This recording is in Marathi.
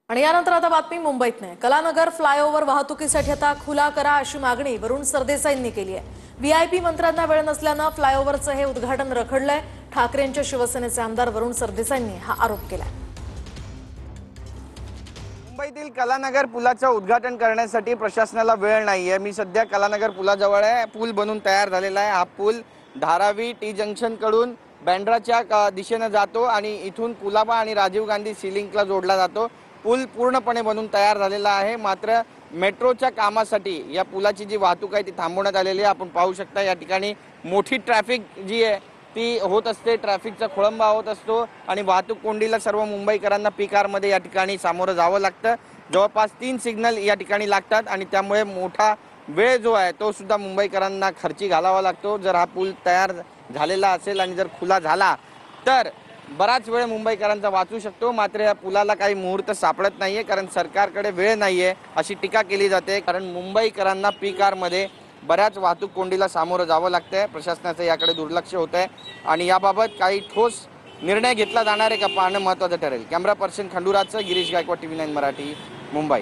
आणि यानंतर आता बातमी मुंबईत नाही। कलानगर फ्लायओव्हर वाहतुकीसाठी आता खुला करा अशी मागणी वरुण सरदेसाईंनी केली आहे। व्हीआयपी मंत्र्यांना वेळ नसल्याने फ्लायओव्हरचं हे उद्घाटन रखडलंय। ठाकरेंच्या शिवसेनेचे आमदार वरुण सरदेसाईंनी हा आरोप केलाय। मुंबईतील कलानगर पुलाचं उद्घाटन करण्यासाठी प्रशासनाला वेळ नाहीये। मी सध्या कलानगर पुलाजवळ आहे। पूल बनून तयार झालेला आहे। हा पूल धारावी टी जंक्शन कडून बँड्राच्या दिशेने जातो आणि इथून कुलाबा आणि राजीव गांधी सी लिंकला जोडला जातो। पूल पूर्णपणे बनून तयार झालेला आहे। मात्र मेट्रोच्या कामासाठी या पुलाची जी वाहतूक आहे ती थांबवण्यात आलेली आहे। आपण पाहू शकता या ठिकाणी मोठी ट्रॅफिक जी आहे ती होत असते। ट्रॅफिकचा खोळंबा होत असतो आणि वाहतूक कोंडीला सर्व मुंबईकरांना पीक आरमध्ये या ठिकाणी सामोरं जावं लागतं। जवळपास 3 सिग्नल या ठिकाणी लागतात आणि त्यामुळे मोठा वेळ जो आहे तो सुद्धा मुंबईकरांना खर्ची घालावा लागतो। जर हा पूल तयार झालेला असेल आणि जर खुला झाला तर बराच वेळ मुंबईकरांचा वाचू शकतो। मात्र या पुलाला काही मुहूर्त सापडत नाहीये, कारण सरकारकडे वेळ नाहीये अशी टीका केली जाते। कारण मुंबईकरांना पीक आरमध्ये बऱ्याच वाहतूक कोंडीला सामोरं जावं लागतंय। प्रशासनाचं याकडे दुर्लक्ष होतंय आणि याबाबत काही ठोस निर्णय घेतला जाणार आहे का पाहणं महत्त्वाचं ठरेल। कॅमेरा पर्सन खंडूराजचं गिरीश गायकवाड, TV9 मराठी, मुंबई।